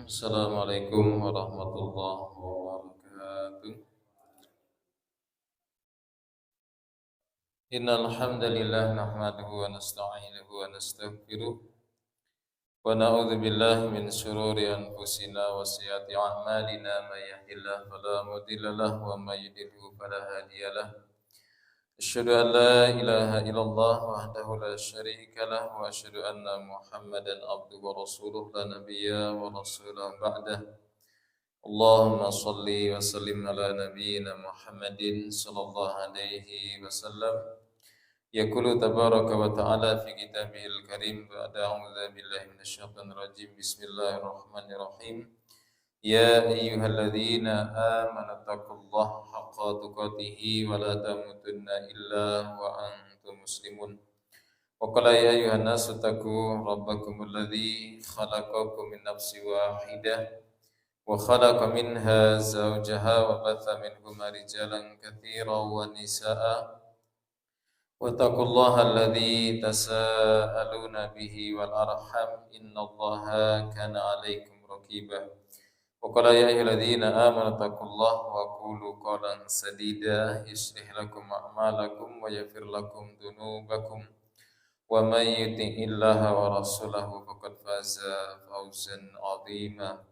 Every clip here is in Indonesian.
Assalamualaikum warahmatullahi wabarakatuh. Innal hamdalillah nahmaduhu wa nasta'inuhu wa nastaghfiruh wa na'udzu billahi min shururi anfusina wa sayyiati a'malina may yahdihillahu fala mudilla lahu wa may yudlil fala hadiya lahu. Asyhadu an la ilaha illallah wahdahu la syarika lahu wa asyhadu anna Muhammadan abduhu wa rasuluh la nabiyya wa rasulah ba'dah. Allahumma salli wa sallim ala nabiyyina Muhammadin sallallahu alaihi wasallam. Yaqulu tabaraka wa ta'ala fi kitabihil karim ba'da a'udzu billahi minasyaitonir rajim. Bismillahirrahmanirrahim. Ya ayyuhalladzina amanu taqullaha haqqa tuqatih wa la tamutunna illa wa antum muslimun. Wa qala ya ayyuhan nasu taqu rabbakumul ladzi khalaqakum min nafsin wahidah wa khalaqa minha zawjaha wa batha minhuma rijalan katsiran wa nisaa'a wattaqullaha alladzi tasaaluna bihi wal arham innallaha kana 'alaikum raqiba. Wa qala ya ayyuhalladzina amanu taqullaha wa qulu qawlan sadida yuslih lakum a'malakum wa yaghfir lakum dhunubakum wa may yuti'illaha wa rasulahu faqad faza fawzan 'azima.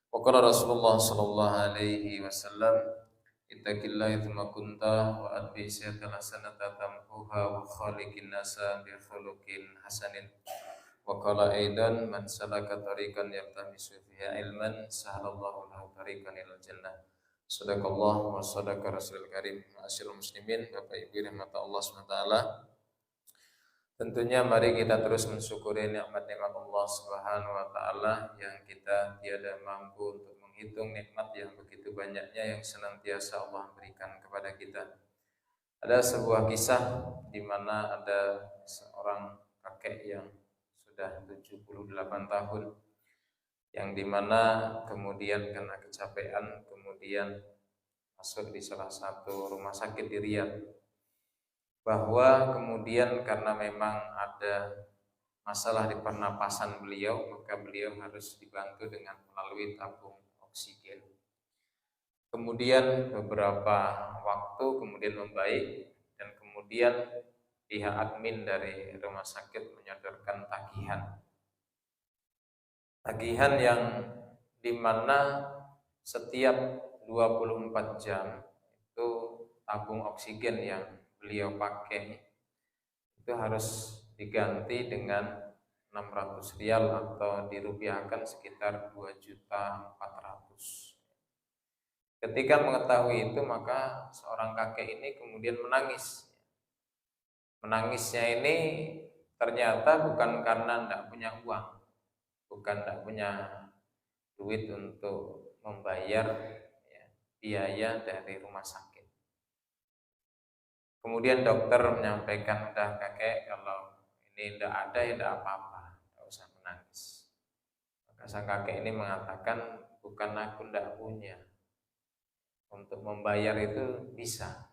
Wa qala Rasulullah sallallahu alaihi wasallam ittaqillaha tsumma kunta wa atbi sayyi'atan hasanata tamhuha wa khaliqin nasa bi khuluqin hasanin. Wa qala aidan man salaka tariqan yaltamisu fiha ilman sahalallahu lahu tariqan ilal jannah. Sadaqallah wa sadaqa rasulul karim. Ma'asyiral muslimin, Bapak Ibu rahmat Allah Subhanahu wa taala. Tentunya mari kita terus mensyukuri nikmat-nikmat Allah Subhanahu wa taala yang kita tiada mampu untuk menghitung nikmat yang begitu banyaknya yang senantiasa Allah berikan kepada kita. Ada sebuah kisah di mana ada seorang kakek yang sudah 78 tahun yang di mana kemudian karena kecapean kemudian masuk di salah satu rumah sakit di Riyadh. Bahwa kemudian karena memang ada masalah di pernapasan beliau, maka beliau harus dibantu dengan melalui tabung oksigen. Kemudian beberapa waktu kemudian membaik dan kemudian pihak admin dari rumah sakit menyodorkan tagihan yang dimana setiap 24 jam itu tabung oksigen yang beliau pakai itu harus diganti dengan 600 rial atau dirupiahkan sekitar 2.400.000. Ketika mengetahui itu maka seorang kakek ini kemudian menangis. Menangisnya ini ternyata bukan karena tidak punya uang, bukan tidak punya duit untuk membayar biaya dari rumah sakit. Kemudian dokter menyampaikan, udah kakek kalau ini tidak ada ya tidak apa-apa, tidak usah menangis. Maka sang kakek ini mengatakan, bukan aku tidak punya, untuk membayar itu bisa.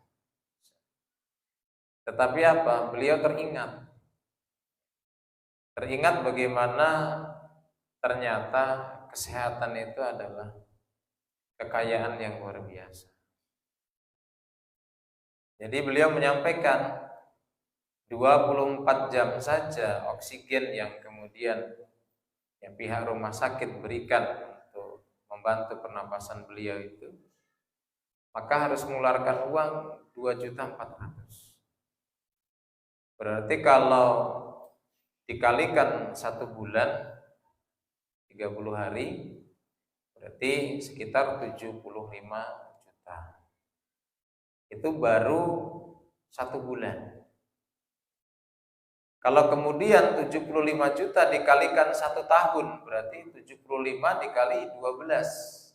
Tetapi apa? Beliau teringat bagaimana ternyata kesehatan itu adalah kekayaan yang luar biasa. Jadi beliau menyampaikan 24 jam saja oksigen yang kemudian pihak rumah sakit berikan untuk membantu pernapasan beliau itu, maka harus mengeluarkan uang 2.400.000. Berarti kalau dikalikan 1 bulan 30 hari berarti sekitar 75 juta. Itu baru 1 bulan. Kalau kemudian 75 juta dikalikan 1 tahun, berarti 75 dikali 12.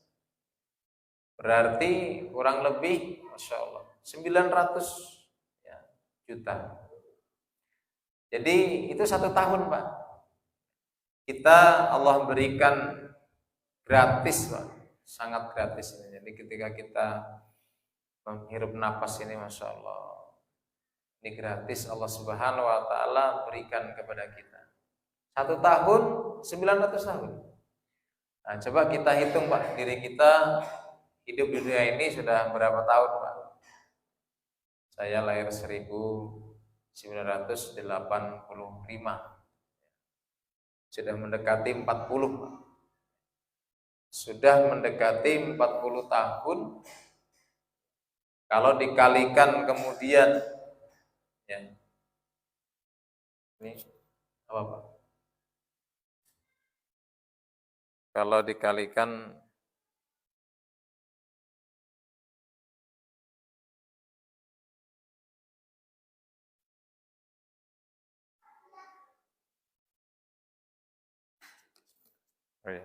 Berarti kurang lebih, Masya Allah, 900 juta. Jadi itu 1 tahun, Pak. Kita Allah berikan gratis, Pak. Sangat gratis. Jadi ketika kita menghirup napas ini, Masya Allah, ini gratis Allah Subhanahu wa ta'ala berikan kepada kita. 1 tahun 900 tahun. Nah, coba kita hitung Pak, diri kita hidup di dunia ini sudah berapa tahun Pak? Saya lahir 1985, sudah mendekati 40 Pak. Sudah mendekati 40 tahun. Kalau dikalikan kemudian, ya, ini apa Pak? Kalau dikalikan oh ya.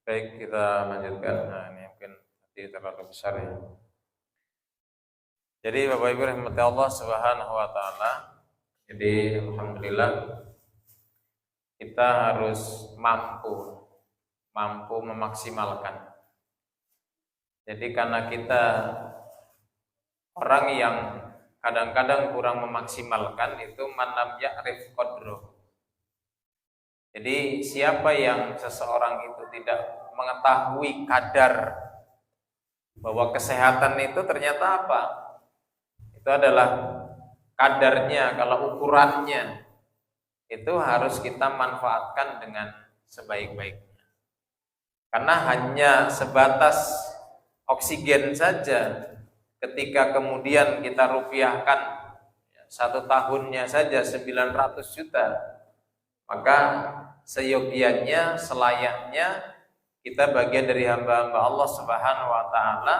Baik, kita lanjutkan. Nah, ini mungkin tadi terlalu besar ya. Jadi Bapak Ibu rahmati Allah Subhanahu wa taala. Jadi alhamdulillah kita harus mampu memaksimalkan. Jadi karena kita orang yang kadang-kadang kurang memaksimalkan itu man lam ya'rif qadruh. Jadi siapa yang seseorang itu tidak mengetahui kadar bahwa kesehatan itu ternyata apa? Itu adalah kadarnya, kalau ukurannya itu harus kita manfaatkan dengan sebaik-baiknya. Karena hanya sebatas oksigen saja, ketika kemudian kita rupiahkan 1 tahunnya saja 900 juta, maka seyogianya, selayaknya kita bagian dari hamba-hamba Allah Subhanahu wa taala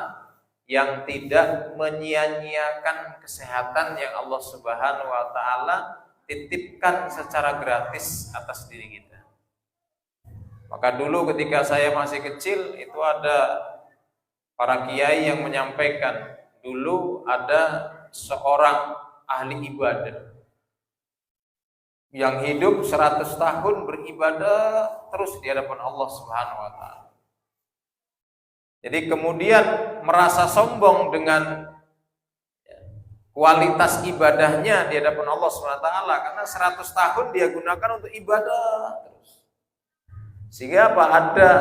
yang tidak menyia-nyiakan kesehatan yang Allah Subhanahu wa taala titipkan secara gratis atas diri kita. Maka dulu ketika saya masih kecil itu ada para kiai yang menyampaikan, dulu ada seorang ahli ibadah yang hidup 100 tahun beribadah terus di hadapan Allah Subhanahu wa taala. Jadi kemudian merasa sombong dengan kualitas ibadahnya di hadapan Allah Subhanahu wa taala karena 100 tahun dia gunakan untuk ibadah terus. Sehingga apa? Ada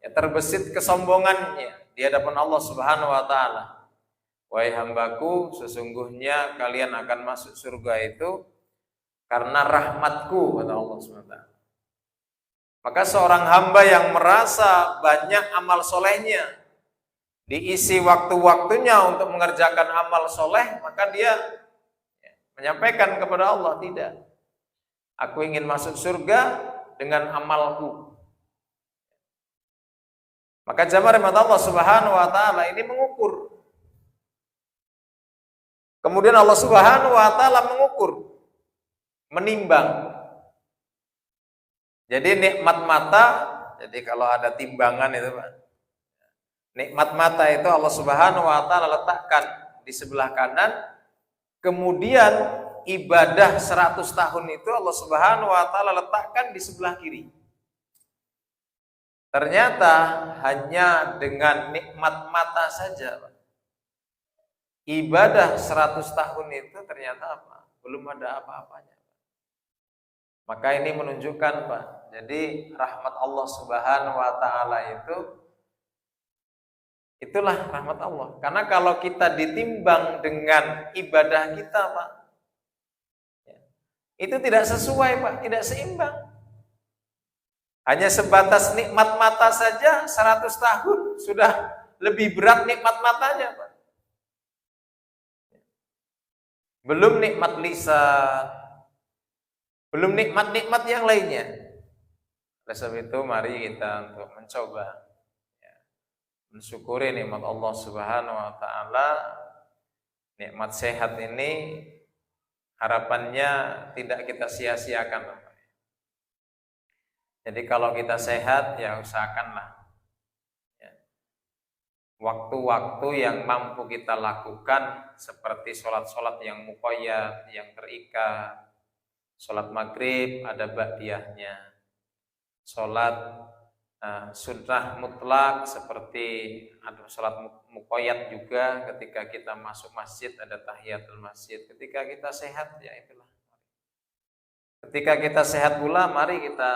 terbesit kesombongannya di hadapan Allah Subhanahu wa taala. Wahai hambaku, sesungguhnya kalian akan masuk surga itu karena rahmatku, kata Allah SWT. Maka seorang hamba yang merasa banyak amal solehnya, diisi waktu-waktunya untuk mengerjakan amal soleh, maka dia menyampaikan kepada Allah, tidak, aku ingin masuk surga dengan amalku. Maka jamaah rahmat Allah Subhanahu wa taala ini mengukur. Kemudian Allah Subhanahu wa taala mengukur, menimbang. Jadi nikmat mata, jadi kalau ada timbangan itu Pak, nikmat mata itu Allah Subhanahu wa taala letakkan di sebelah kanan, kemudian ibadah 100 tahun itu Allah Subhanahu wa taala letakkan di sebelah kiri. Ternyata hanya dengan nikmat mata saja Pak, ibadah 100 tahun itu ternyata apa? Belum ada apa-apanya. Maka ini menunjukkan Pak, jadi rahmat Allah Subhanahu wa taala itulah rahmat Allah. Karena kalau kita ditimbang dengan ibadah kita Pak, itu tidak sesuai Pak, tidak seimbang. Hanya sebatas nikmat mata saja 100 tahun sudah lebih berat nikmat matanya Pak. Belum nikmat lisan, belum nikmat-nikmat yang lainnya. Oleh sebab itu mari kita untuk mencoba mensyukuri nikmat Allah Subhanahu wa taala. Nikmat sehat ini harapannya tidak kita sia-siakan. Jadi kalau kita sehat ya usahakanlah waktu-waktu yang mampu kita lakukan seperti sholat-sholat yang muqayyad, yang terikat. Sholat maghrib ada ba'diyahnya, sholat sunnah mutlak seperti ada salat muqayyad juga ketika kita masuk masjid ada tahiyatul masjid. Ketika kita sehat ya itulah. Ketika kita sehat pula mari kita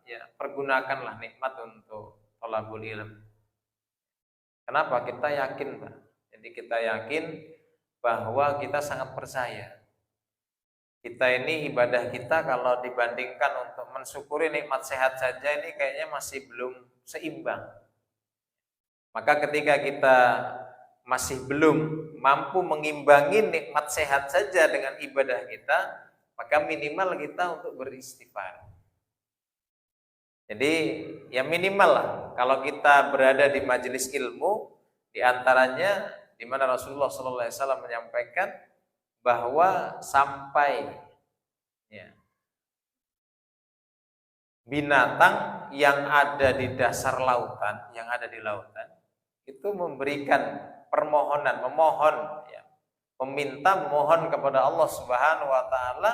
ya pergunakanlah nikmat untuk thalabul ilm. Kenapa? Kita yakin, Pak. Jadi kita yakin bahwa kita sangat percaya. Kita ini ibadah kita kalau dibandingkan untuk mensyukuri nikmat sehat saja ini kayaknya masih belum seimbang. Maka ketika kita masih belum mampu mengimbangi nikmat sehat saja dengan ibadah kita, maka minimal kita untuk beristighfar. Jadi ya minimal lah kalau kita berada di majelis ilmu, di antaranya di mana Rasulullah SAW menyampaikan bahwa sampai ya, binatang yang ada di dasar lautan, yang ada di lautan itu memberikan permohonan, memohon ya, memohon kepada Allah Subhanahu wa taala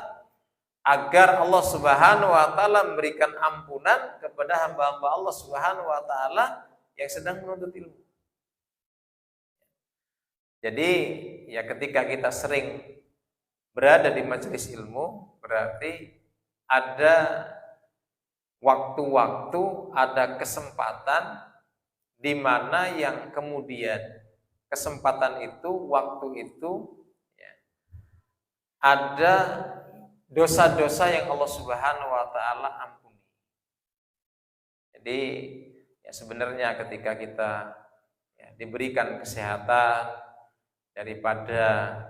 agar Allah Subhanahu wa taala memberikan ampunan kepada hamba-hamba Allah Subhanahu wa taala yang sedang menuntut ilmu. Jadi ya ketika kita sering berada di majelis ilmu berarti ada waktu-waktu, ada kesempatan di mana yang kemudian kesempatan itu, waktu itu ya, ada dosa-dosa yang Allah Subhanahu wa taala ampuni. Jadi ya sebenarnya ketika kita ya, diberikan kesehatan, daripada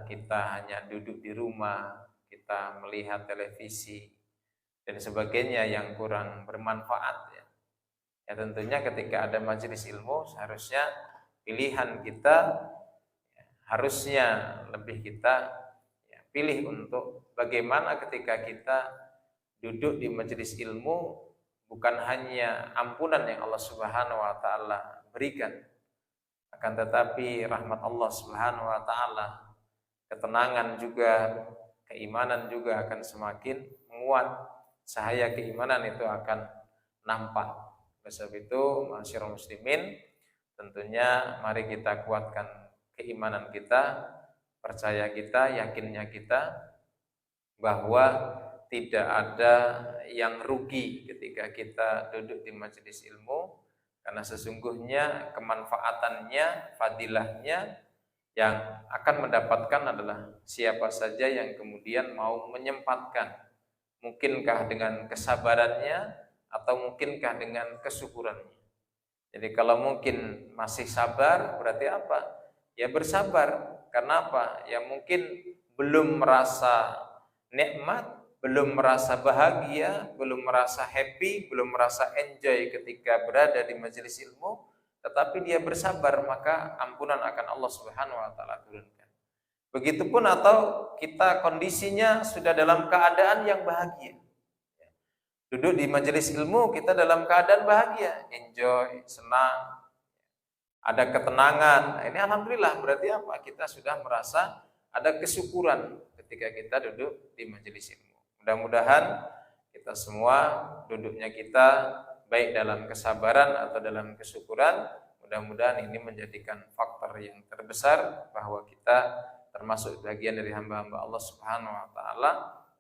kita hanya duduk di rumah, kita melihat televisi dan sebagainya yang kurang bermanfaat ya. Ya tentunya ketika ada majelis ilmu seharusnya pilihan kita ya, harusnya lebih kita ya, pilih untuk bagaimana ketika kita duduk di majelis ilmu bukan hanya ampunan yang Allah Subhanahu wa taala berikan, akan tetapi rahmat Allah Subhanahu wa taala, ketenangan juga, keimanan juga akan semakin menguat. Cahaya keimanan itu akan nampak. Sebab itu, ma'asyiral muslimin, tentunya mari kita kuatkan keimanan kita, percaya kita, yakinnya kita bahwa tidak ada yang rugi ketika kita duduk di majelis ilmu. Karena sesungguhnya kemanfaatannya, fadilahnya yang akan mendapatkan adalah siapa saja yang kemudian mau menyempatkan. Mungkinkah dengan kesabarannya atau mungkinkah dengan kesyukurannya. Jadi kalau mungkin masih sabar berarti apa? Ya bersabar. Karena apa? Ya mungkin belum merasa nikmat, belum merasa bahagia, belum merasa happy, belum merasa enjoy ketika berada di majelis ilmu, tetapi dia bersabar, maka ampunan akan Allah Subhanahu wa taala turunkan. Begitupun atau kita kondisinya sudah dalam keadaan yang bahagia. Duduk di majelis ilmu kita dalam keadaan bahagia, enjoy, senang, ada ketenangan. Ini alhamdulillah berarti apa? Kita sudah merasa ada kesyukuran ketika kita duduk di majelis ilmu. Mudah-mudahan kita semua duduknya kita baik dalam kesabaran atau dalam kesyukuran. Mudah-mudahan ini menjadikan faktor yang terbesar bahwa kita termasuk bagian dari hamba-hamba Allah Subhanahu wa taala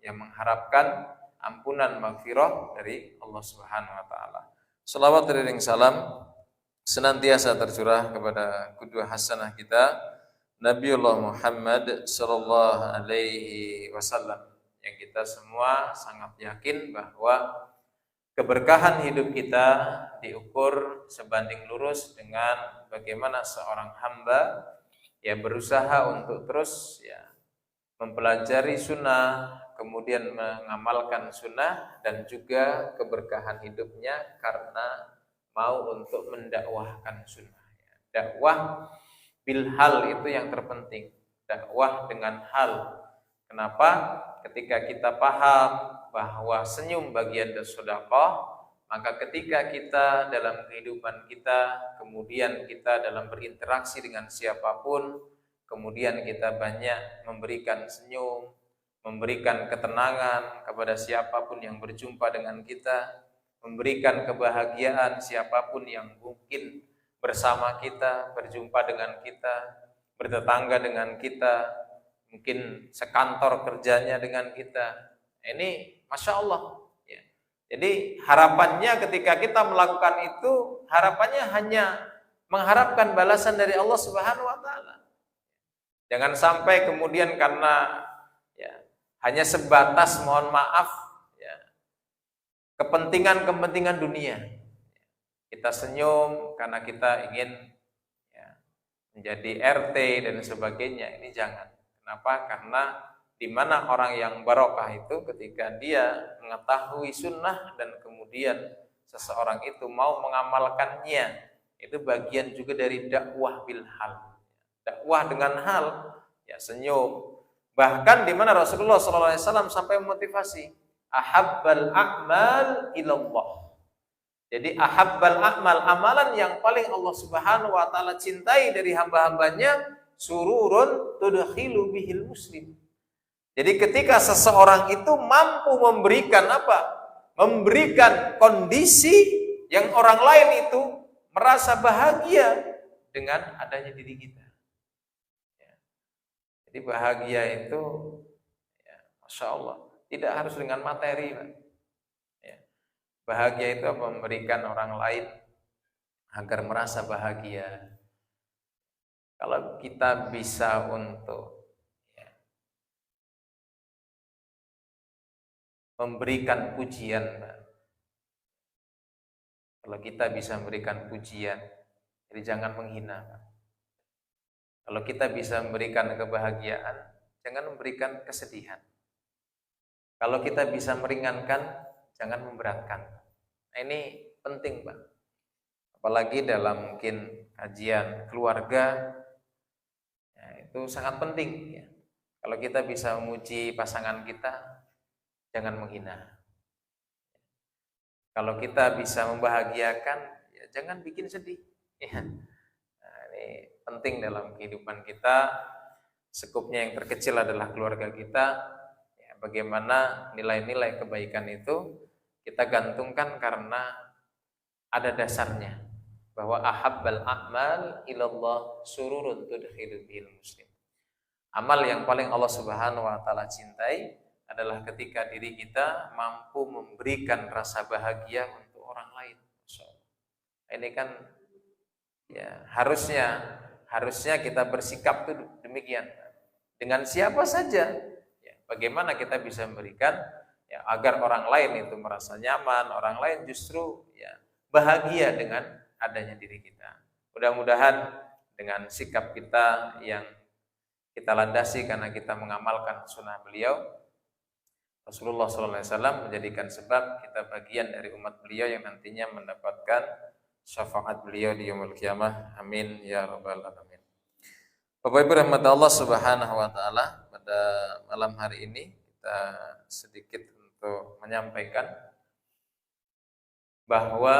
yang mengharapkan ampunan maghfirah dari Allah Subhanahu wa taala. Shalawat dan salam senantiasa tercurah kepada qudwah hasanah kita Nabiullah Muhammad sallallahu alaihi wasallam, yang kita semua sangat yakin bahwa keberkahan hidup kita diukur sebanding lurus dengan bagaimana seorang hamba yang berusaha untuk terus ya mempelajari sunnah, kemudian mengamalkan sunnah, dan juga keberkahan hidupnya karena mau untuk mendakwahkan sunnah. Dakwah bil hal itu yang terpenting, dakwah dengan hal. Kenapa? Ketika kita paham bahwa senyum bagian dari sedekah, maka ketika kita dalam kehidupan kita, kemudian kita dalam berinteraksi dengan siapapun, kemudian kita banyak memberikan senyum, memberikan ketenangan kepada siapapun yang berjumpa dengan kita, memberikan kebahagiaan siapapun yang mungkin bersama kita, berjumpa dengan kita, bertetangga dengan kita, mungkin sekantor kerjanya dengan kita. Ini Masya Allah. Ya. Jadi harapannya ketika kita melakukan itu, harapannya hanya mengharapkan balasan dari Allah Subhanahu wa Ta'ala. Jangan sampai kemudian karena ya, hanya sebatas mohon maaf ya, kepentingan-kepentingan dunia. Kita senyum karena kita ingin ya, menjadi RT dan sebagainya. Ini jangan. Kenapa? Karena di mana orang yang barokah itu ketika dia mengetahui sunnah dan kemudian seseorang itu mau mengamalkannya, itu bagian juga dari dakwah bil hal. Dakwah dengan hal, ya senyum. Bahkan di mana Rasulullah SAW sampai memotivasi, ahabbal a'mal ilallah. Jadi ahabbal a'mal, amalan yang paling Allah Subhanahu wa Ta'ala cintai dari hamba-hambanya, sururun tudkhilu bihil muslim. Jadi ketika seseorang itu mampu memberikan apa? Memberikan kondisi yang orang lain itu merasa bahagia dengan adanya diri kita. Ya. Jadi bahagia itu, ya, Masya Allah, tidak harus dengan materi, Pak. Bahagia itu memberikan orang lain agar merasa bahagia. Kalau kita bisa untuk ya, memberikan pujian, kalau kita bisa memberikan pujian, jadi jangan menghina. Kalau kita bisa memberikan kebahagiaan, jangan memberikan kesedihan. Kalau kita bisa meringankan, jangan memberatkan. Nah, ini penting, Pak. Apalagi dalam mungkin kajian keluarga, ya, itu sangat penting. Ya. Kalau kita bisa memuji pasangan kita, jangan menghina. Kalau kita bisa membahagiakan, ya jangan bikin sedih. Ya. Nah, ini penting dalam kehidupan kita. Sekupnya yang terkecil adalah keluarga kita. Ya, bagaimana nilai-nilai kebaikan itu kita gantungkan karena ada dasarnya bahwa ahabbal a'mal ilallah sururun tudkhilu bihil muslim. Amal yang paling Allah Subhanahu wa Ta'ala cintai adalah ketika diri kita mampu memberikan rasa bahagia untuk orang lain. Ini kan ya harusnya kita bersikap itu demikian. Dengan siapa saja, ya, bagaimana kita bisa memberikan ya, agar orang lain itu merasa nyaman, orang lain justru ya bahagia dengan adanya diri kita. Mudah-mudahan dengan sikap kita yang kita landasi karena kita mengamalkan sunnah beliau, Rasulullah SAW menjadikan sebab kita bagian dari umat beliau yang nantinya mendapatkan syafaat beliau di yaumul qiyamah. Amin ya rabbal alamin. Bapak Ibu rahmat Allah Subhanahu wa Ta'ala, pada malam hari ini kita sedikit untuk menyampaikan bahwa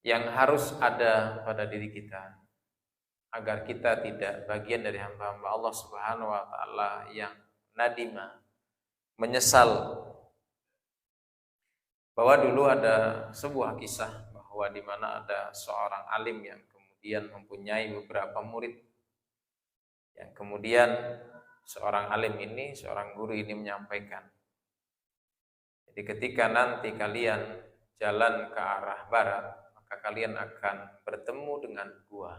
yang harus ada pada diri kita agar kita tidak bagian dari hamba-hamba Allah Subhanahu wa Ta'ala yang nadima, menyesal. Bahwa dulu ada sebuah kisah bahwa di mana ada seorang alim yang kemudian mempunyai beberapa murid, yang kemudian seorang alim ini, seorang guru ini menyampaikan, jadi ketika nanti kalian jalan ke arah barat, maka kalian akan bertemu dengan gua.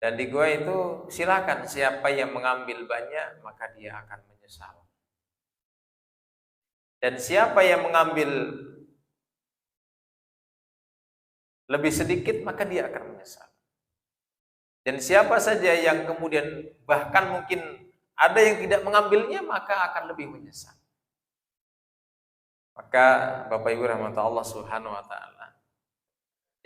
Dan di gua itu silakan siapa yang mengambil banyak, maka dia akan menyesal. Dan siapa yang mengambil lebih sedikit, maka dia akan menyesal. Dan siapa saja yang kemudian bahkan mungkin ada yang tidak mengambilnya, maka akan lebih menyesal. Maka Bapak Ibu rahmatullah Allah Subhanahu wa Ta'ala,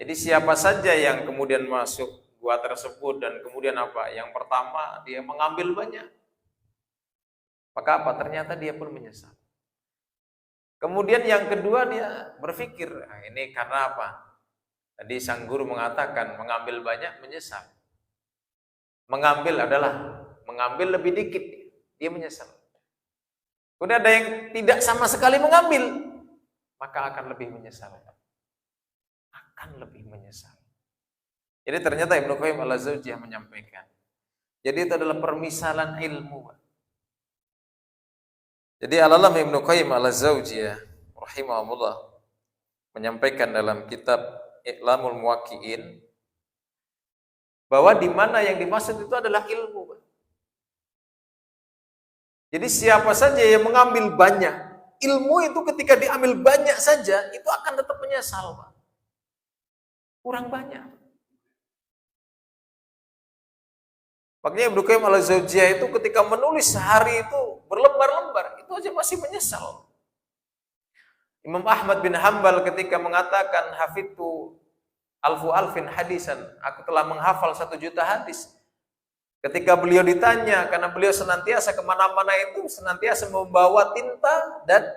jadi siapa saja yang kemudian masuk gua tersebut dan kemudian apa? Yang pertama dia mengambil banyak, maka apa? Ternyata dia pun menyesal. Kemudian yang kedua dia berpikir, nah, ini karena apa? Tadi sang guru mengatakan mengambil banyak menyesal. Mengambil adalah mengambil lebih dikit, dia menyesal. Kemudian ada yang tidak sama sekali mengambil, maka akan lebih menyesal. Akan lebih menyesal. Jadi ternyata Ibnu Qayyim al-Jauziyah menyampaikan, jadi itu adalah permisalan ilmu. Jadi Al-Allamah Ibnu Qayyim al-Jauziyah rahimahullah menyampaikan dalam kitab I'lamul Muwaqqi'in bahwa di mana yang dimaksud itu adalah ilmu. Jadi siapa saja yang mengambil banyak, ilmu itu ketika diambil banyak saja, itu akan tetap menyesal, Pak. Kurang banyak. Makanya Ibnu Qayyim al-Jauziyah itu ketika menulis sehari itu berlembar-lembar, itu aja masih menyesal. Imam Ahmad bin Hanbal ketika mengatakan hafidtu alfu alfin hadisan, aku telah menghafal 1.000.000 hadis. Ketika beliau ditanya, karena beliau senantiasa kemana-mana itu senantiasa membawa tinta dan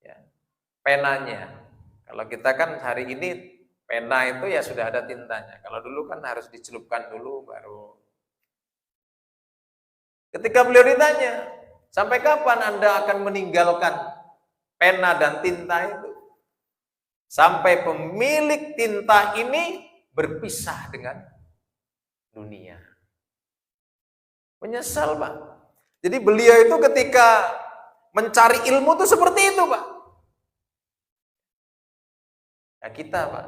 ya, penanya. Kalau kita kan hari ini pena itu ya sudah ada tintanya. Kalau dulu kan harus dicelupkan dulu baru. Ketika beliau ditanya, sampai kapan Anda akan meninggalkan pena dan tinta itu? Sampai pemilik tinta ini berpisah dengan dunia. Menyesal, Pak. Jadi beliau itu ketika mencari ilmu itu seperti itu, Pak. Ya kita, Pak.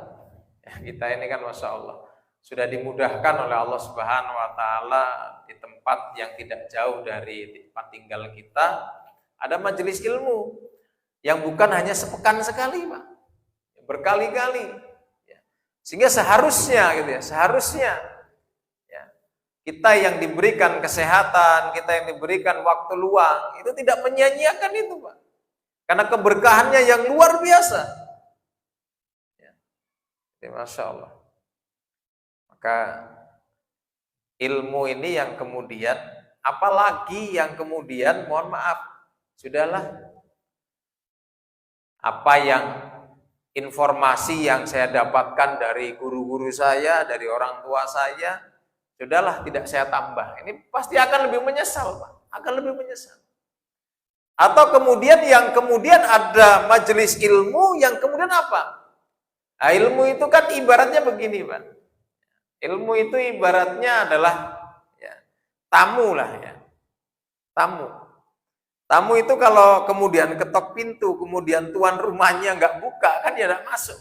Ya, kita ini kan Masya Allah sudah dimudahkan oleh Allah Subhanahu wa Ta'ala di tempat yang tidak jauh dari tempat tinggal kita ada majelis ilmu yang bukan hanya sepekan sekali, Pak, berkali-kali. Sehingga seharusnya gitu ya, seharusnya ya, kita yang diberikan kesehatan, kita yang diberikan waktu luang itu tidak menyia-nyiakan itu, Pak, karena keberkahannya yang luar biasa. Ya. Jadi, Masya Allah. Maka ilmu ini yang kemudian, apalagi yang kemudian, mohon maaf, sudahlah, apa yang informasi yang saya dapatkan dari guru-guru saya, dari orang tua saya, sudahlah tidak saya tambah. Ini pasti akan lebih menyesal, Pak, akan lebih menyesal. Atau kemudian yang kemudian ada majelis ilmu yang kemudian apa? Nah, ilmu itu kan ibaratnya begini, Pak. Ilmu itu ibaratnya adalah ya, tamu lah ya. Tamu itu kalau kemudian ketok pintu, kemudian tuan rumahnya nggak buka, kan dia nggak masuk.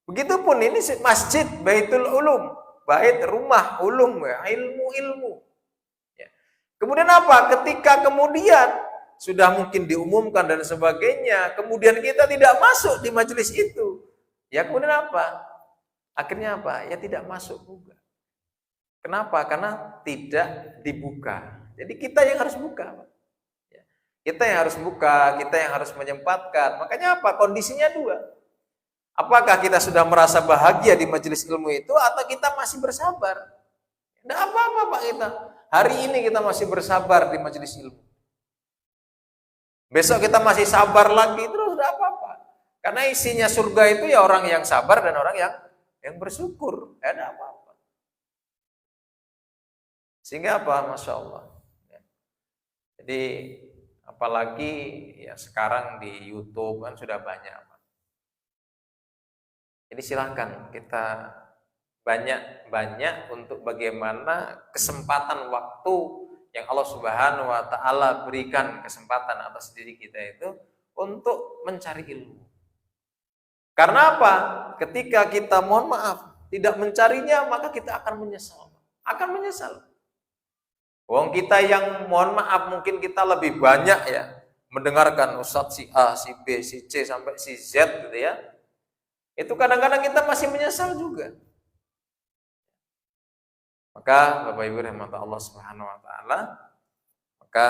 Begitupun ini masjid, Baitul Ulum, bait rumah ulum, ya, ilmu. Ya. Kemudian apa? Ketika kemudian sudah mungkin diumumkan dan sebagainya, kemudian kita tidak masuk di majelis itu, ya kemudian apa? Akhirnya apa? Ya tidak masuk juga. Kenapa? Karena tidak dibuka. Jadi kita yang harus buka. Kita yang harus buka, kita yang harus menyempatkan. Makanya apa? Kondisinya dua. Apakah kita sudah merasa bahagia di majelis ilmu itu atau kita masih bersabar? Tidak apa-apa, Pak, kita. Hari ini kita masih bersabar di majelis ilmu. Besok kita masih sabar lagi, terus tidak apa-apa. Karena isinya surga itu ya orang yang sabar dan orang yang bersyukur, ya ada apa-apa. Sehingga apa? Masya Allah. Jadi apalagi ya sekarang di YouTube kan sudah banyak. Jadi silakan kita banyak untuk bagaimana kesempatan waktu yang Allah Subhanahu wa Ta'ala berikan kesempatan atas diri kita itu untuk mencari ilmu. Karena apa? Ketika kita mohon maaf tidak mencarinya, maka kita akan menyesal. Akan menyesal. Wong kita yang mohon maaf mungkin kita lebih banyak ya mendengarkan ustadz si A, si B, si C sampai si Z gitu ya. Itu kadang-kadang kita masih menyesal juga. Maka Bapak Ibu rahmat Allah Subhanahu wa Ta'ala, maka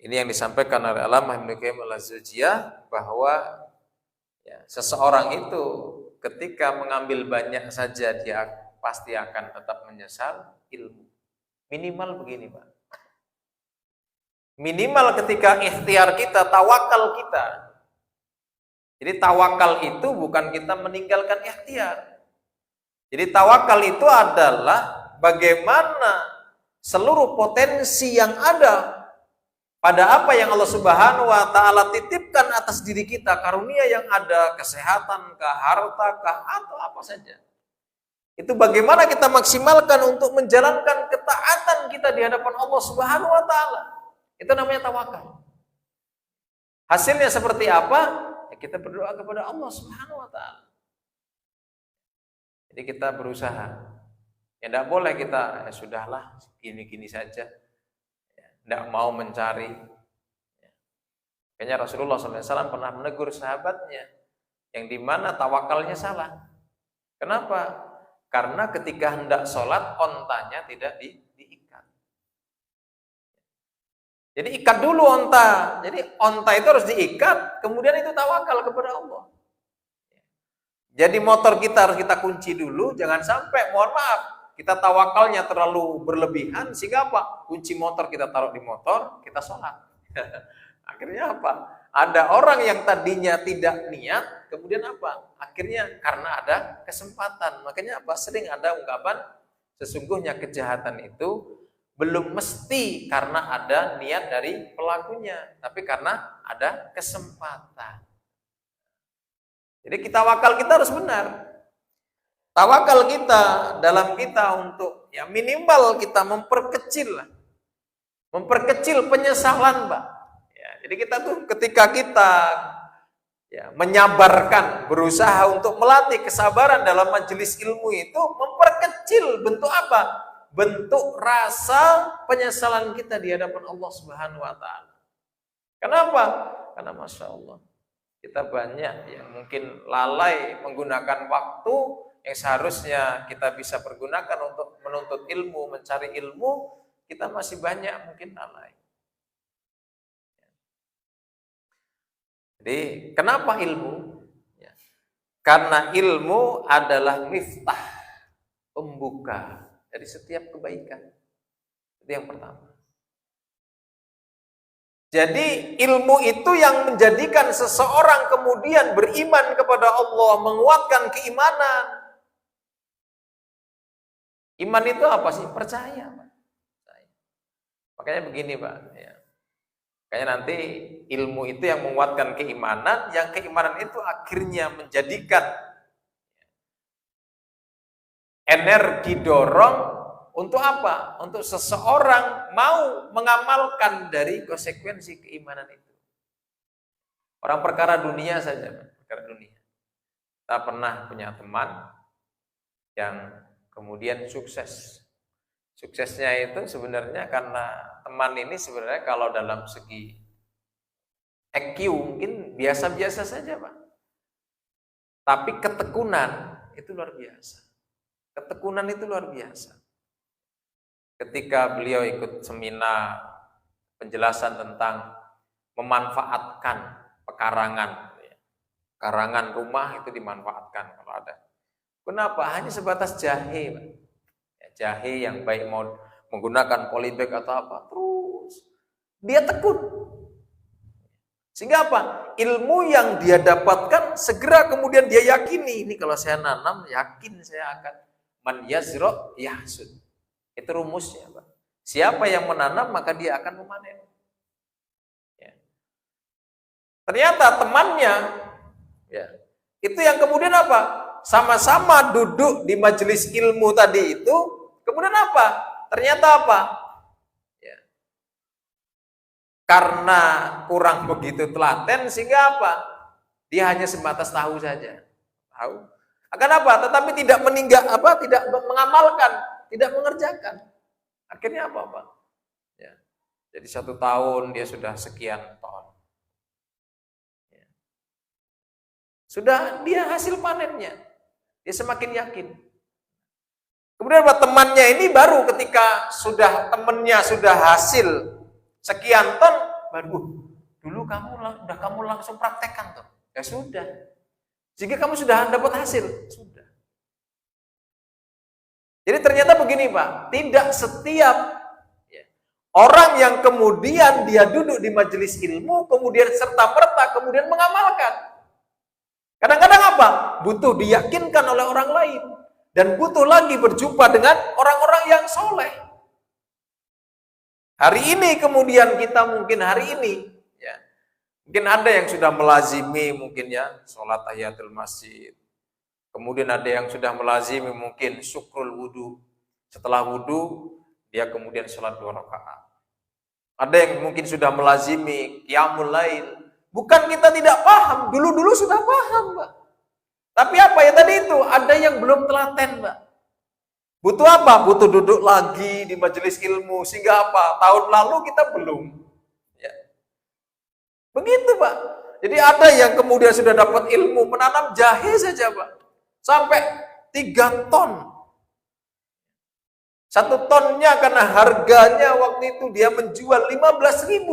ini yang disampaikan oleh Al-Allamah Ibnu Qayyim al-Jauziyah bahwa ya, seseorang itu ketika mengambil banyak saja dia pasti akan tetap menyesal ilmu. Minimal begini, Pak. Minimal ketika ikhtiar kita, tawakal kita. Jadi tawakal itu bukan kita meninggalkan ikhtiar. Jadi tawakal itu adalah bagaimana seluruh potensi yang ada pada apa yang Allah Subhanahu wa taala titipkan atas diri kita, karunia yang ada, kesehatan kah, harta kah, atau apa saja. Itu bagaimana kita maksimalkan untuk menjalankan ketaatan kita di hadapan Allah Subhanahu wa taala. Itu namanya tawakal. Hasilnya seperti apa? Ya, kita berdoa kepada Allah Subhanahu wa taala. Jadi kita berusaha. Ya tidak boleh kita, ya sudahlah, gini-gini saja. Tidak mau mencari. Kayaknya Rasulullah SAW pernah menegur sahabatnya yang dimana tawakalnya salah. Kenapa? Karena ketika hendak sholat, ontanya tidak diikat. Jadi ikat dulu onta. Jadi onta itu harus diikat, kemudian itu tawakal kepada Allah. Jadi motor kita harus kita kunci dulu, jangan sampai, mohon maaf, kita tawakalnya terlalu berlebihan, sehingga apa? Kunci motor kita taruh di motor, kita sholat. Akhirnya apa? Ada orang yang tadinya tidak niat, kemudian apa? Akhirnya karena ada kesempatan. Makanya apa? Sering ada ungkapan, sesungguhnya kejahatan itu belum mesti karena ada niat dari pelakunya, tapi karena ada kesempatan. Jadi tawakal kita harus benar. Tawakal kita dalam kita untuk ya minimal kita memperkecil penyesalan, Pak. Ya, jadi kita tuh ketika kita ya menyabarkan, berusaha untuk melatih kesabaran dalam majelis ilmu itu memperkecil bentuk apa? Bentuk rasa penyesalan kita di hadapan Allah Subhanahu wa taala. Kenapa? Karena Masya Allah kita banyak yang mungkin lalai menggunakan waktu yang seharusnya kita bisa pergunakan untuk menuntut ilmu, mencari ilmu, kita masih banyak mungkin lalai. Jadi kenapa ilmu? Ya. Karena ilmu adalah miftah, pembuka dari setiap kebaikan. Itu yang pertama. Jadi ilmu itu yang menjadikan seseorang kemudian beriman kepada Allah, menguatkan keimanan. Iman itu apa sih? Percaya, Pak. Makanya begini, Pak. Ya. Kayaknya nanti ilmu itu yang menguatkan keimanan, yang keimanan itu akhirnya menjadikan energi dorong untuk apa? Untuk seseorang mau mengamalkan dari konsekuensi keimanan itu. Orang perkara dunia saja, perkara dunia. Kita pernah punya teman yang kemudian sukses. Suksesnya itu sebenarnya karena teman ini sebenarnya kalau dalam segi EQ mungkin biasa-biasa saja, Pak. Tapi ketekunan itu luar biasa. Ketekunan itu luar biasa. Ketika beliau ikut seminar penjelasan tentang memanfaatkan pekarangan, karangan rumah itu dimanfaatkan kalau ada. Kenapa? Hanya sebatas jahe, Pak. Ya, jahe yang baik mau menggunakan polybag atau apa, terus dia tekun. Sehingga apa? Ilmu yang dia dapatkan segera kemudian dia yakini, ini kalau saya nanam yakin saya akan man yazra yahsud. Itu rumusnya, Pak. Siapa yang menanam maka dia akan memanen. Ya. Ternyata temannya, ya, itu yang kemudian apa? Sama-sama duduk di majelis ilmu tadi itu, kemudian apa? Ternyata apa? Ya. Karena kurang begitu telaten sehingga apa? Dia hanya sebatas tahu saja. Tahu. Akan apa? Tetapi tidak tidak mengamalkan, tidak mengerjakan. Akhirnya apa, Pak? Ya. Jadi 1 tahun dia sudah sekian ton. Ya. Sudah dia hasil panennya. Dia semakin yakin. Kemudian Pak, temannya ini baru ketika temannya sudah hasil sekian ton, baru dulu kamu langsung praktekkan tuh. Ya sudah. Jika kamu sudah dapat hasil, sudah. Jadi ternyata begini, Pak, tidak setiap orang yang kemudian dia duduk di majelis ilmu, kemudian serta-merta kemudian mengamalkan. Kadang-kadang apa? Butuh diyakinkan oleh orang lain. Dan butuh lagi berjumpa dengan orang-orang yang soleh. Hari ini kemudian kita mungkin hari ini, ya, mungkin ada yang sudah melazimi mungkin ya sholat tahiyatul masjid. Kemudian ada yang sudah melazimi mungkin syukrul wudu. Setelah wudu dia kemudian sholat 2 rakaat. Ada yang mungkin sudah melazimi qiyamul lail. Bukan kita tidak paham, dulu-dulu sudah paham, Pak. Tapi apa ya tadi itu? Ada yang belum telaten, Pak. Butuh apa? Butuh duduk lagi di majelis ilmu. Sehingga apa? Tahun lalu kita belum. Ya. Begitu, Pak. Jadi ada yang kemudian sudah dapat ilmu, menanam jahe saja, Pak. Sampai 3 ton. 1 tonnya karena harganya waktu itu dia menjual 15.000.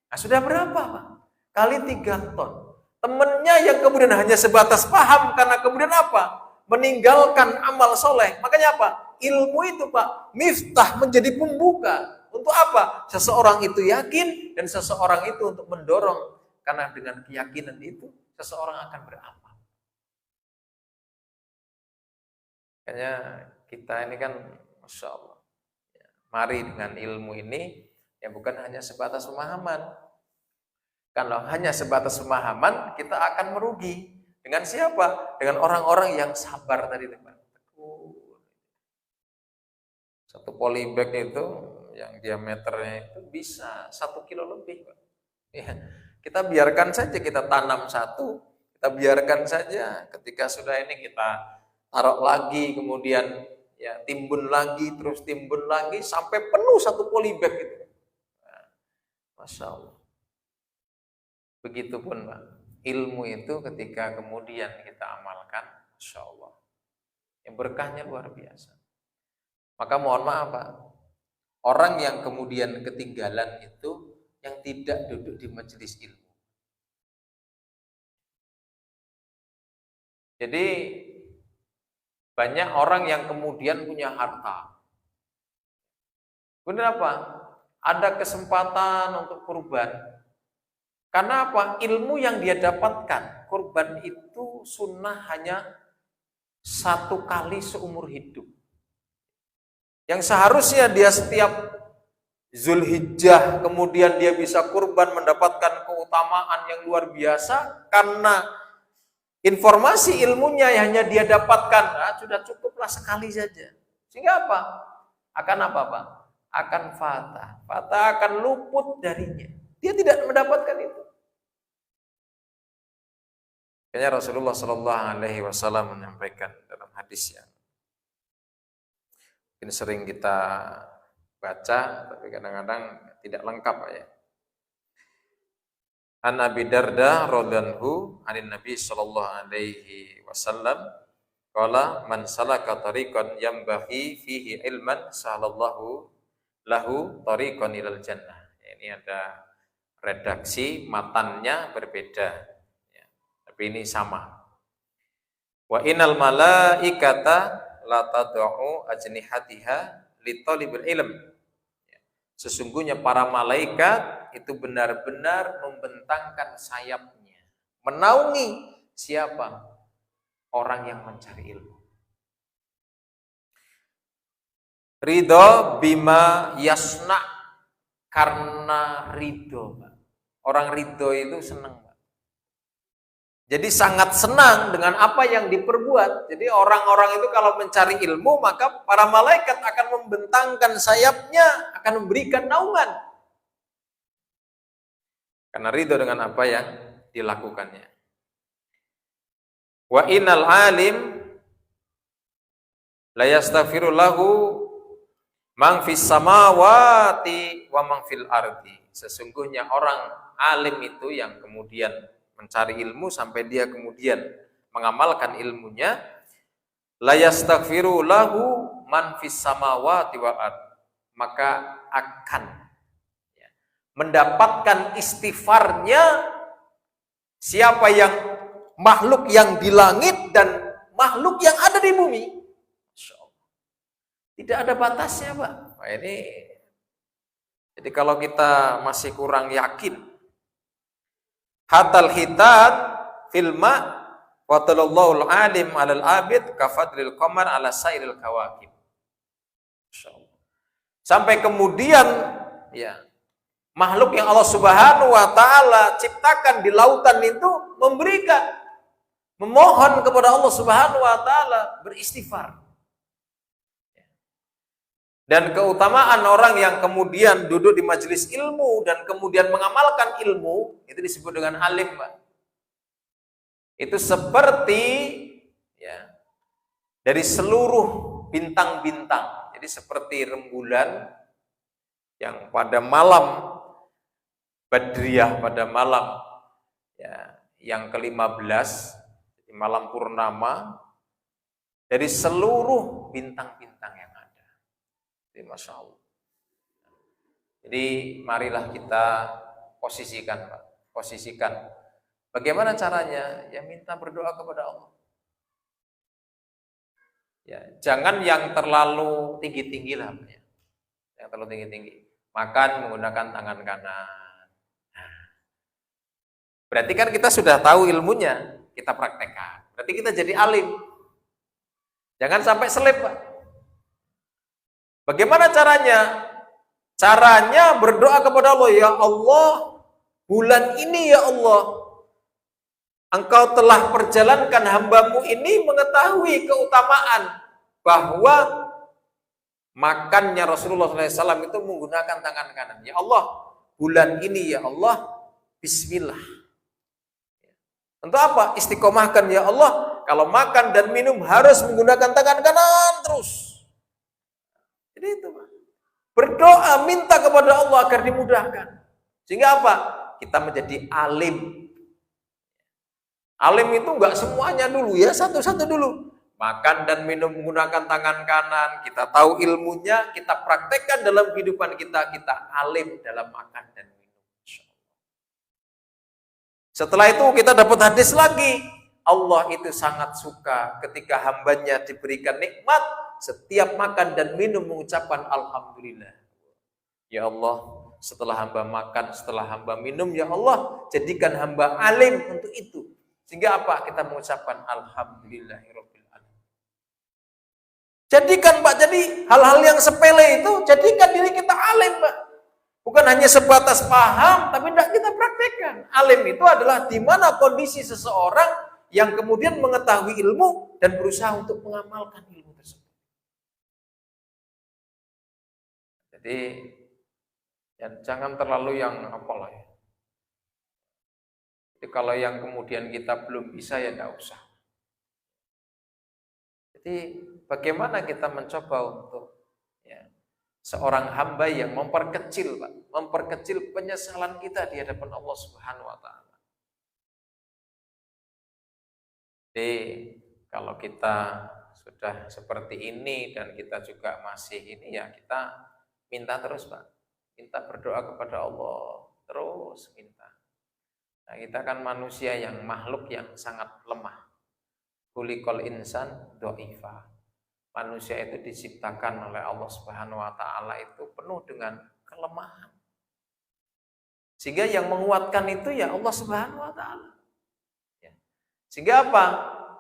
Nah, sudah berapa, Pak? Kali 3 ton. Temennya yang kemudian hanya sebatas paham karena kemudian apa? Meninggalkan amal soleh. Makanya apa? Ilmu itu, Pak, miftah, menjadi pembuka. Untuk apa? Seseorang itu yakin dan seseorang itu untuk mendorong. Karena dengan keyakinan itu, seseorang akan beramal. Makanya kita ini kan, Masya Allah. Mari dengan ilmu ini, ya bukan hanya sebatas pemahaman. Kalau hanya sebatas pemahaman, kita akan merugi. Dengan siapa? Dengan orang-orang yang sabar tadi, teman. Satu polybag itu, yang diameternya itu bisa 1 kilo lebih, Pak. Ya, kita biarkan saja, kita tanam satu, kita biarkan saja. Ketika sudah ini kita taruh lagi, kemudian ya timbun lagi, terus timbun lagi, sampai penuh 1 polybag itu. Nah, Masya Allah. Begitupun, Pak, ilmu itu ketika kemudian kita amalkan, Masya Allah, yang berkahnya luar biasa. Maka mohon maaf, Pak, orang yang kemudian ketinggalan itu yang tidak duduk di majelis ilmu. Jadi banyak orang yang kemudian punya harta. Kemudian apa? Ada kesempatan untuk kurban. Karena apa? Ilmu yang dia dapatkan, kurban itu sunnah hanya 1 kali seumur hidup. Yang seharusnya dia setiap Zulhijjah kemudian dia bisa kurban, mendapatkan keutamaan yang luar biasa karena informasi ilmunya yang hanya dia dapatkan. Nah, sudah cukuplah sekali saja. Sehingga apa? Akan apa, Pak? Akan fatah. Fatah akan luput darinya. Dia tidak mendapatkan itu. Kayaknya Rasulullah Shallallahu Alaihi Wasallam menyampaikan dalam hadis yang mungkin sering kita baca, tapi kadang-kadang tidak lengkap ya. An Abi Darda radhiyallahu anin Nabi Shallallahu Alaihi Wasallam, qala man salaka tariqan yambaghi fihi ilman sahalallahu lahu tariqan ilal jannah. Ini ada redaksi matannya berbeda, ya, tapi ini sama. Wa innal malaikata la tad'u ajnihatiha li talibil ilm. Sesungguhnya para malaikat itu benar-benar membentangkan sayapnya, menaungi siapa? Orang yang mencari ilmu. Ridho bima yasna, karena ridho, Pak. Orang ridho itu senang, Pak. Jadi sangat senang dengan apa yang diperbuat. Jadi orang-orang itu kalau mencari ilmu, maka para malaikat akan membentangkan sayapnya, akan memberikan naungan. Karena ridho dengan apa yang dilakukannya. Wa innal alim la yastaghfiru lahu man fis samawati wa man fil ardi. Sesungguhnya orang alim itu yang kemudian mencari ilmu sampai dia kemudian mengamalkan ilmunya, la yastaghfiru lahu man fis samawati wal ard, maka akan mendapatkan istighfarnya siapa yang makhluk yang di langit dan makhluk yang ada di bumi. Tidak ada batasnya, Pak. Nah, ini jadi kalau kita masih kurang yakin, hatal hitat filma wa talallahu alim alal abid kafadlil qamar ala sairil kawakib. Sampai kemudian ya, makhluk yang Allah Subhanahu wa taala ciptakan di lautan itu memberikan, memohon kepada Allah Subhanahu wa taala, beristighfar. Dan keutamaan orang yang kemudian duduk di majelis ilmu dan kemudian mengamalkan ilmu, itu disebut dengan alim, Pak. Itu seperti ya, dari seluruh bintang-bintang. Jadi seperti rembulan yang pada malam Badriyah, pada malam ya, yang ke-15, malam purnama, dari seluruh bintang-bintang yang ada. Jadi Masya Allah. Jadi marilah kita posisikan, Pak. Posisikan. Bagaimana caranya? Ya minta berdoa kepada Allah. Ya, jangan yang terlalu tinggi-tinggi lah, Pak. Ya. Yang terlalu tinggi-tinggi. Makan menggunakan tangan kanan. Nah, berarti kan kita sudah tahu ilmunya, kita praktekkan. Berarti kita jadi alim. Jangan sampai selip, Pak. Bagaimana caranya? Caranya berdoa kepada Allah, ya Allah, bulan ini ya Allah, Engkau telah perjalankan hambamu ini mengetahui keutamaan bahwa makannya Rasulullah SAW itu menggunakan tangan kanan. Ya Allah, bulan ini ya Allah, bismillah. Untuk apa? Istiqomahkan ya Allah, kalau makan dan minum harus menggunakan tangan kanan terus. Jadi itu, Pak. Berdoa, minta kepada Allah agar dimudahkan. Sehingga apa? Kita menjadi alim. Alim itu enggak semuanya dulu ya, satu-satu dulu. Makan dan minum menggunakan tangan kanan, kita tahu ilmunya, kita praktekkan dalam kehidupan kita, kita alim dalam makan dan minum. Setelah itu kita dapat hadis lagi. Allah itu sangat suka ketika hambanya diberikan nikmat, setiap makan dan minum mengucapkan Alhamdulillah. Ya Allah, setelah hamba makan, setelah hamba minum, ya Allah, jadikan hamba alim untuk itu. Sehingga apa? Kita mengucapkan Alhamdulillahirabbil alamin. Jadikan, Pak, jadi hal-hal yang sepele itu, jadikan diri kita alim, Pak. Bukan hanya sebatas paham, tapi tidak kita praktekkan. Alim itu adalah di mana kondisi seseorang yang kemudian mengetahui ilmu dan berusaha untuk mengamalkan ilmu tersebut. Jadi ya, jangan terlalu yang apalah ya. Jadi kalau yang kemudian kita belum bisa ya tidak usah. Jadi bagaimana kita mencoba untuk ya, seorang hamba yang memperkecil, Pak, memperkecil penyesalan kita di hadapan Allah Subhanahu wa taala. Jadi kalau kita sudah seperti ini dan kita juga masih ini ya, kita minta terus, Pak. Minta berdoa kepada Allah, terus minta. Nah, kita kan manusia yang makhluk yang sangat lemah. Khuliqal insan dha'ifa. Manusia itu diciptakan oleh Allah Subhanahu wa taala itu penuh dengan kelemahan. Sehingga yang menguatkan itu ya Allah Subhanahu wa taala. Ya. Sehingga apa?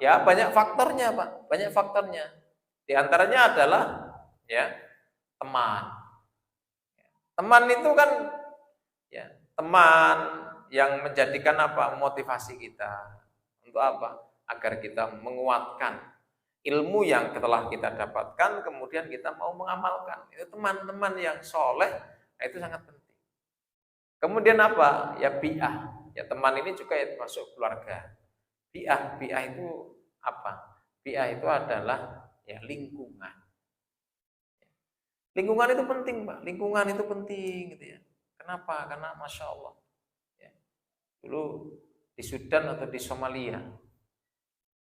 Ya banyak faktornya, Pak. Banyak faktornya. Di antaranya adalah ya teman. Teman itu kan ya, teman yang menjadikan apa? Motivasi kita. Untuk apa? Agar kita menguatkan ilmu yang telah kita dapatkan, kemudian kita mau mengamalkan. Itu teman-teman yang soleh, nah itu sangat penting. Kemudian apa? Ya bi'ah. Ya teman ini juga ya, masuk keluarga. Bi'ah itu apa? Bi'ah itu adalah ya lingkungan. Lingkungan itu penting, Pak. Lingkungan itu penting gitu ya. Kenapa? Karena Masya Allah ya, dulu di Sudan atau di Somalia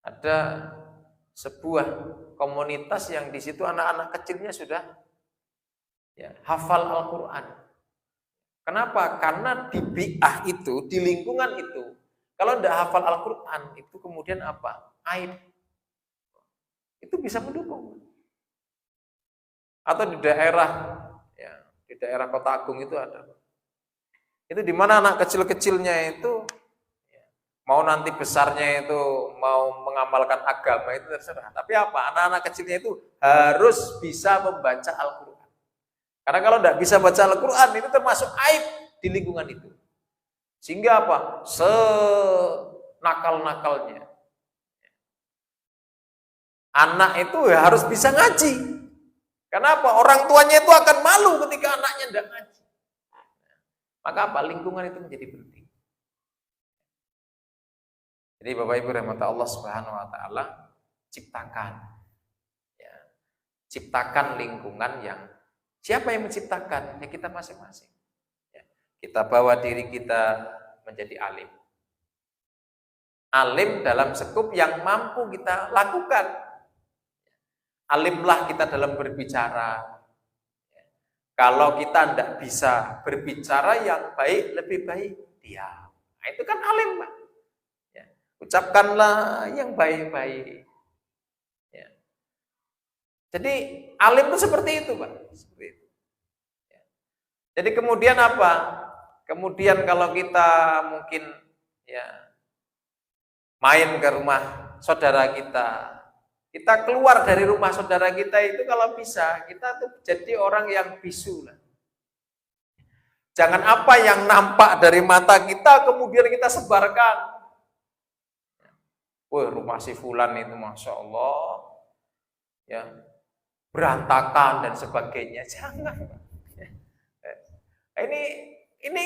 ada sebuah komunitas yang di situ anak-anak kecilnya sudah ya, hafal Al-Quran. Kenapa? Karena di bi'ah itu, di lingkungan itu, kalau tidak hafal Al-Quran itu kemudian apa? Aib. Itu bisa mendukung. Atau di daerah ya, di daerah Kota Agung itu ada. Itu di mana anak kecil-kecilnya itu ya, mau nanti besarnya itu mau mengamalkan agama itu terserah. Tapi apa? Anak-anak kecilnya itu harus bisa membaca Al-Qur'an. Karena kalau tidak bisa baca Al-Quran, itu termasuk aib di lingkungan itu. Sehingga apa? Senakal-nakalnya. Anak itu ya harus bisa ngaji. Kenapa? Orang tuanya itu akan malu ketika anaknya tidak ngaji. Maka apa? Lingkungan itu menjadi penting. Jadi Bapak Ibu rahmat Allah Subhanahu wa taala, ciptakan. Ya. Ciptakan lingkungan yang siapa yang menciptakan? Ya kita masing-masing. Ya. Kita bawa diri kita menjadi alim. Alim dalam sekup yang mampu kita lakukan. Alimlah kita dalam berbicara. Kalau kita tidak bisa berbicara yang baik, lebih baik diam. Nah, itu kan alim, Pak. Ya. Ucapkanlah yang baik-baik. Ya. Jadi alim itu seperti itu, Pak. Seperti itu. Ya. Jadi kemudian apa? Kemudian kalau kita mungkin ya main ke rumah saudara kita. Kita keluar dari rumah saudara kita itu kalau bisa, kita tuh jadi orang yang bisu lah. Jangan apa yang nampak dari mata kita kemudian kita sebarkan. Wah, rumah si fulan itu Masya Allah ya berantakan dan sebagainya. Jangan. Ini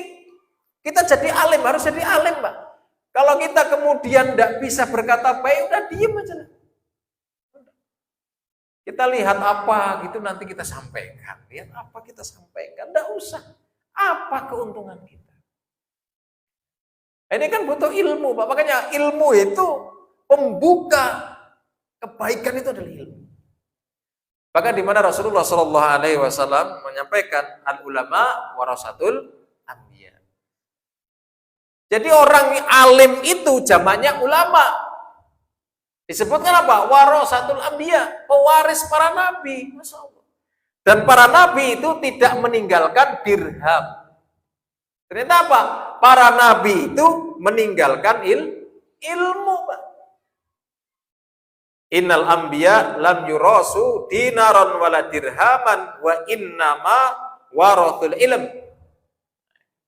kita jadi alim, harus jadi alim, Pak. Kalau kita kemudian tidak bisa berkata baik, udah diem aja lah. Kita lihat apa gitu nanti kita sampaikan. Lihat apa kita sampaikan. Tidak usah. Apa keuntungan kita? Ini kan butuh ilmu, Pak. Makanya ilmu itu pembuka kebaikan, itu adalah ilmu. Bahkan di mana Rasulullah Shallallahu Alaihi Wasallam menyampaikan al ulama warasatul anbiya. Jadi orang alim itu jamaknya ulama. Disebutkan apa? Warasatul anbiya, pewaris para nabi. Masya Allah. Dan para nabi itu tidak meninggalkan dirham. Ternyata apa? Para nabi itu meninggalkan ilmu, Pak. Innal anbiya lam yurasu dinaran wala dirhaman wa innama warathul ilm.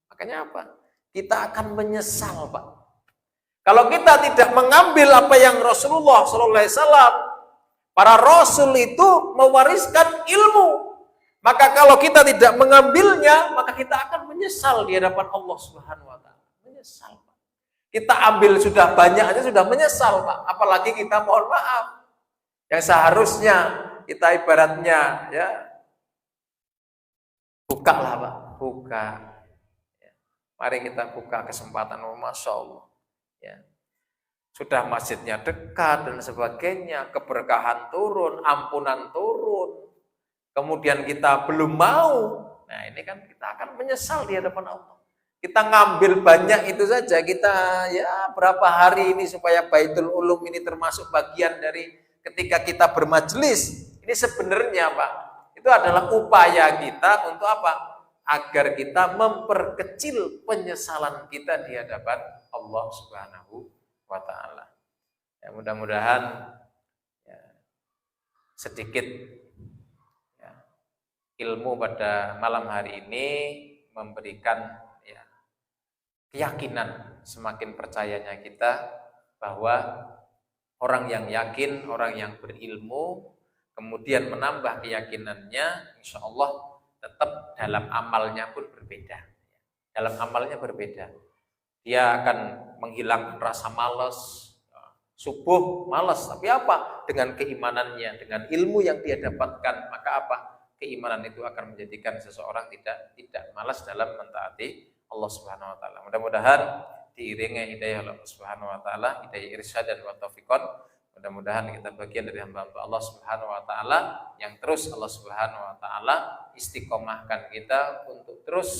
Makanya apa? Kita akan menyesal, Pak. Kalau kita tidak mengambil apa yang Rasulullah SAW, para Rasul itu mewariskan ilmu. Maka kalau kita tidak mengambilnya, maka kita akan menyesal di hadapan Allah Subhanahu Wa Taala. Menyesal, Pak. Kita ambil sudah banyak aja sudah menyesal, Pak. Apalagi kita mohon maaf. Yang seharusnya kita ibaratnya ya bukalah, Pak. Buka. Ya. Mari kita buka kesempatan. Masya Allah. Ya. Sudah masjidnya dekat dan sebagainya, keberkahan turun, ampunan turun, kemudian kita belum mau, nah ini kan kita akan menyesal di hadapan Allah. Kita ngambil banyak itu saja, kita ya berapa hari ini supaya Baitul Ulum ini termasuk bagian dari ketika kita bermajelis, ini sebenarnya Pak, itu adalah upaya kita untuk apa? Agar kita memperkecil penyesalan kita di hadapan Allah Subhanahu wa Ta'ala. Ya, mudah-mudahan ya, sedikit ya, ilmu pada malam hari ini memberikan ya, keyakinan, semakin percayanya kita bahwa orang yang yakin, orang yang berilmu, kemudian menambah keyakinannya, insya Allah tetap dalam amalnya pun berbeda. Dalam amalnya berbeda. Dia akan menghilangkan rasa malas, subuh malas, tapi apa? Dengan keimanannya, dengan ilmu yang dia dapatkan, maka apa? Keimanan itu akan menjadikan seseorang tidak malas dalam mentaati Allah Subhanahu wa taala. Mudah-mudahan diiringi hidayah Allah Subhanahu wa taala, hidayah irsyad dan wa taufiqon. Mudah-mudahan kita bagian dari hamba-hamba Allah Subhanahu wa taala yang terus Allah Subhanahu wa taala istiqomahkan kita untuk terus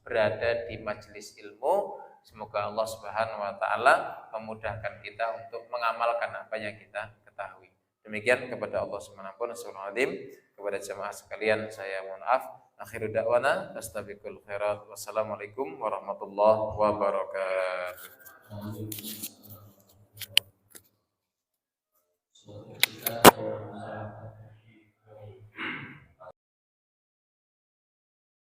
berada di majelis ilmu. Semoga Allah Subhanahu wa taala memudahkan kita untuk mengamalkan apa yang kita ketahui. Demikian kepada Allah Subhanahu wa taala. Kepada jemaah sekalian saya mohon maaf. Akhiru da'wana astaghfirul khairat. Wassalamualaikum warahmatullahi wabarakatuh.